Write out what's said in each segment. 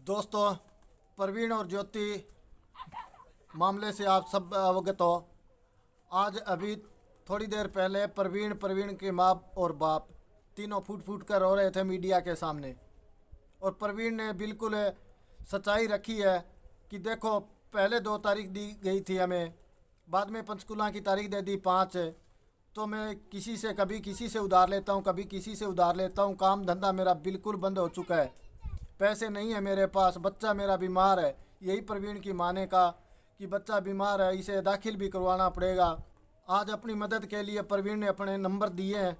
दोस्तों, प्रवीण और ज्योति मामले से आप सब अवगत हो। आज अभी थोड़ी देर पहले प्रवीण के माँ और बाप तीनों फूट फूट कर रो रहे थे मीडिया के सामने। और प्रवीण ने बिल्कुल सच्चाई रखी है कि देखो, पहले 2 तारीख दी गई थी हमें, बाद में पंचकूला की तारीख दे दी 5। तो मैं कभी किसी से उधार लेता हूँ, कभी किसी से उधार लेता हूँ। काम धंधा मेरा बिल्कुल बंद हो चुका है, पैसे नहीं है मेरे पास, बच्चा मेरा बीमार है। यही प्रवीण की माँ ने कहा कि बच्चा बीमार है, इसे दाखिल भी करवाना पड़ेगा। आज अपनी मदद के लिए प्रवीण ने अपने नंबर दिए हैं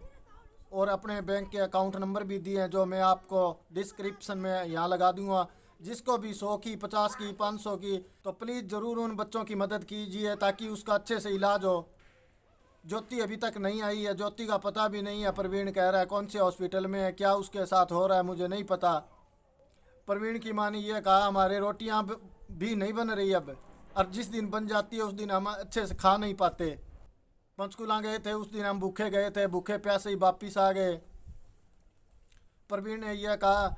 और अपने बैंक के अकाउंट नंबर भी दिए हैं, जो मैं आपको डिस्क्रिप्शन में यहाँ लगा दूंगा। जिसको भी 100 की, 50 की, 500 की, तो प्लीज़ ज़रूर उन बच्चों की मदद कीजिए ताकि उसका अच्छे से इलाज हो। ज्योति अभी तक नहीं आई है, ज्योति का पता भी नहीं है। प्रवीण कह रहा है कौन से हॉस्पिटल में है, क्या उसके साथ हो रहा है मुझे नहीं पता। प्रवीण की माँ ने यह कहा हमारे रोटियां भी नहीं बन रही अब, और जिस दिन बन जाती है उस दिन हम अच्छे से खा नहीं पाते। पंचकुला गए थे उस दिन हम भूखे गए थे, भूखे प्यासे ही वापिस आ गए। प्रवीण ने यह कहा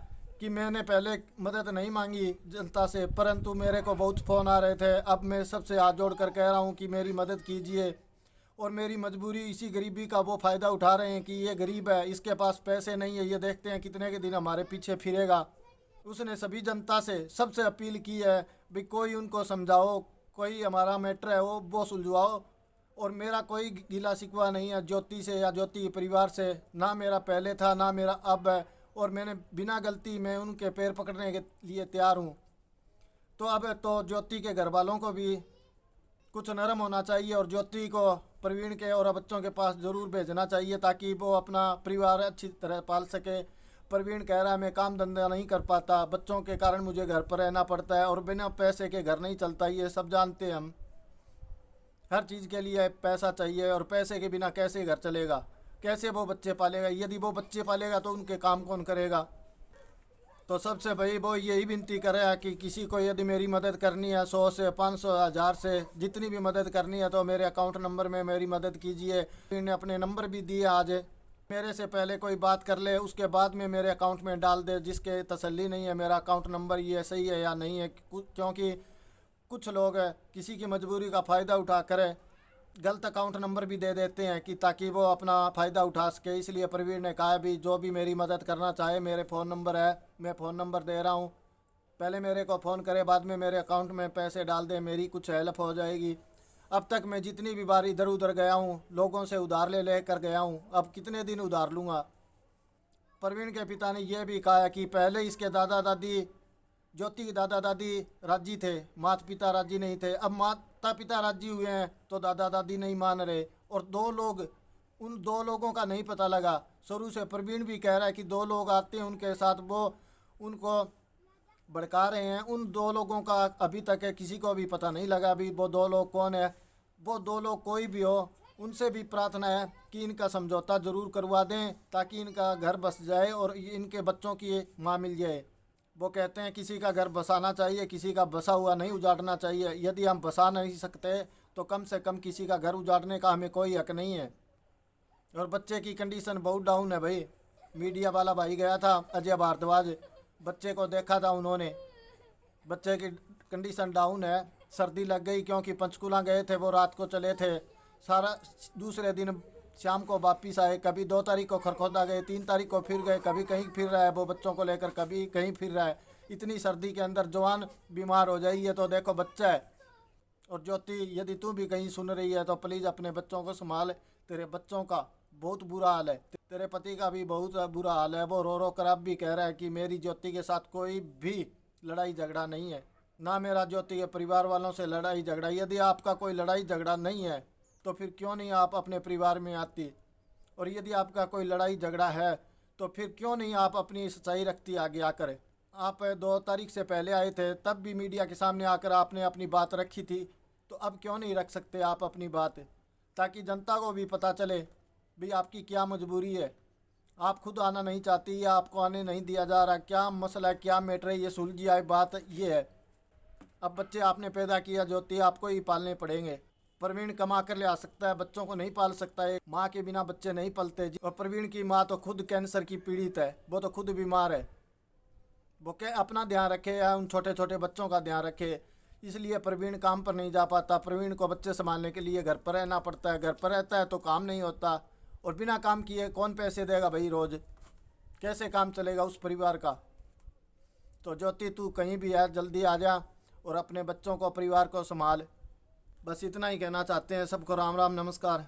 कि मैंने पहले मदद नहीं मांगी जनता से, परंतु मेरे को बहुत फ़ोन आ रहे थे। अब मैं सबसे हाथ जोड़ कर कह रहा हूँ कि मेरी मदद कीजिए। और मेरी मजबूरी, इसी गरीबी का वो फ़ायदा उठा रहे हैं कि ये गरीब है, इसके पास पैसे नहीं है, ये देखते हैं कितने के दिन हमारे पीछे फिरेगा। उसने सभी जनता से सबसे अपील की है भी कोई उनको समझाओ, कोई हमारा मैटर है वो सुलझाओ। और मेरा कोई गिला शिकवा नहीं है ज्योति से या ज्योति के परिवार से, ना मेरा पहले था ना मेरा अब है। और मैंने बिना गलती में उनके पैर पकड़ने के लिए तैयार हूँ। तो अब तो ज्योति के घर वालों को भी कुछ नरम होना चाहिए और ज्योति को प्रवीण के और बच्चों के पास ज़रूर भेजना चाहिए ताकि वो अपना परिवार अच्छी तरह पाल सके। प्रवीण कह रहा है मैं काम धंधा नहीं कर पाता, बच्चों के कारण मुझे घर पर रहना पड़ता है और बिना पैसे के घर नहीं चलता, ये सब जानते हैं हम। हर चीज़ के लिए पैसा चाहिए और पैसे के बिना कैसे घर चलेगा, कैसे वो बच्चे पालेगा। यदि वो बच्चे पालेगा तो उनके काम कौन करेगा। तो सबसे भाई वो यही विनती कर रहा है कि किसी को यदि मेरी मदद करनी है 100 से 500 1000 से जितनी भी मदद करनी है तो मेरे अकाउंट नंबर में मेरी मदद कीजिए। इन्होंने अपने नंबर भी दिए। आज मेरे से पहले कोई बात कर ले, उसके बाद में मेरे अकाउंट में डाल दे जिसके तसल्ली नहीं है मेरा अकाउंट नंबर ये सही है या नहीं है। क्योंकि कुछ लोग किसी की मजबूरी का फ़ायदा उठा कर गलत अकाउंट नंबर भी दे देते हैं कि ताकि वो अपना फ़ायदा उठा सके। इसलिए प्रवीण ने कहा भी जो भी मेरी मदद करना चाहे, मेरे फ़ोन नंबर है, मैं फ़ोन नंबर दे रहा हूँ, पहले मेरे को फ़ोन करे, बाद में मेरे अकाउंट में पैसे डाल दे, मेरी कुछ हेल्प हो जाएगी। अब तक मैं जितनी भी बार इधर उधर गया हूँ लोगों से उधार ले कर गया हूँ, अब कितने दिन उधार लूँगा। प्रवीण के पिता ने यह भी कहा कि पहले इसके दादा दादी, ज्योति के दादा दादी राजी थे, माता पिता राजी नहीं थे। अब माता पिता राजी हुए हैं तो दादा दादी नहीं मान रहे। और उन 2 लोगों का नहीं पता लगा। शुरू से प्रवीण भी कह रहा है कि 2 लोग आते हैं उनके साथ, वो उनको भड़का रहे हैं। उन 2 लोगों का अभी तक किसी को भी पता नहीं लगा अभी वो 2 लोग कौन है। वो 2 लोग कोई भी हो, उनसे भी प्रार्थना है कि इनका समझौता ज़रूर करवा दें ताकि इनका घर बस जाए और इनके बच्चों की माँ मिल जाए। वो कहते हैं किसी का घर बसाना चाहिए, किसी का बसा हुआ नहीं उजाड़ना चाहिए। यदि हम बसा नहीं सकते तो कम से कम किसी का घर उजाड़ने का हमें कोई हक नहीं है। और बच्चे की कंडीशन बहुत डाउन है भाई। मीडिया वाला भाई गया था, अजय भारद्वाज, बच्चे को देखा था उन्होंने, बच्चे की कंडीशन डाउन है। सर्दी लग गई क्योंकि पंचकूला गए थे, वो रात को चले थे, सारा दूसरे दिन शाम को वापिस आए। कभी 2 तारीख को खरखोदा गए, 3 तारीख को फिर गए, कभी कहीं फिर रहा है वो बच्चों को लेकर, कभी कहीं फिर रहा है। इतनी सर्दी के अंदर जवान बीमार हो जाइए तो देखो बच्चा है। और ज्योति, यदि तू भी कहीं सुन रही है तो प्लीज़ अपने बच्चों को संभाल। तेरे बच्चों का बहुत बुरा हाल है, तेरे पति का भी बहुत बुरा हाल है। वो रो रो कर अब भी कह रहा है कि मेरी ज्योति के साथ कोई भी लड़ाई झगड़ा नहीं है, ना मेरा ज्योति के परिवार वालों से लड़ाई झगड़ा। यदि आपका कोई लड़ाई झगड़ा नहीं है तो फिर क्यों नहीं आप अपने परिवार में आती। और यदि आपका कोई लड़ाई झगड़ा है तो फिर क्यों नहीं आप अपनी सच्चाई रखती आगे आकर। आप 2 तारीख से पहले आए थे, तब भी मीडिया के सामने आकर आपने अपनी बात रखी थी, तो अब क्यों नहीं रख सकते आप अपनी बात, ताकि जनता को भी पता चले भी आपकी क्या मजबूरी है। आप खुद आना नहीं चाहती या आपको आने नहीं दिया जा रहा, क्या मसला है, क्या मैटर है, ये सुलझी आई बात ये है। अब बच्चे आपने पैदा किया, ज्योति आपको ही पालने पड़ेंगे। प्रवीण कमा कर ले आ सकता है, बच्चों को नहीं पाल सकता है। माँ के बिना बच्चे नहीं पलते। और प्रवीण की माँ तो खुद कैंसर की पीड़ित है, वो तो खुद बीमार है। वो के अपना ध्यान रखे या उन छोटे छोटे बच्चों का ध्यान रखे। इसलिए प्रवीण काम पर नहीं जा पाता। प्रवीण को बच्चे संभालने के लिए घर पर रहना पड़ता है। घर पर रहता है तो काम नहीं होता, और बिना काम किए कौन पैसे देगा भाई? रोज़ कैसे काम चलेगा उस परिवार का? तो ज्योति तू कहीं भी है, जल्दी आ जा और अपने बच्चों को परिवार को संभाल। बस इतना ही कहना चाहते हैं। सबको राम राम, नमस्कार।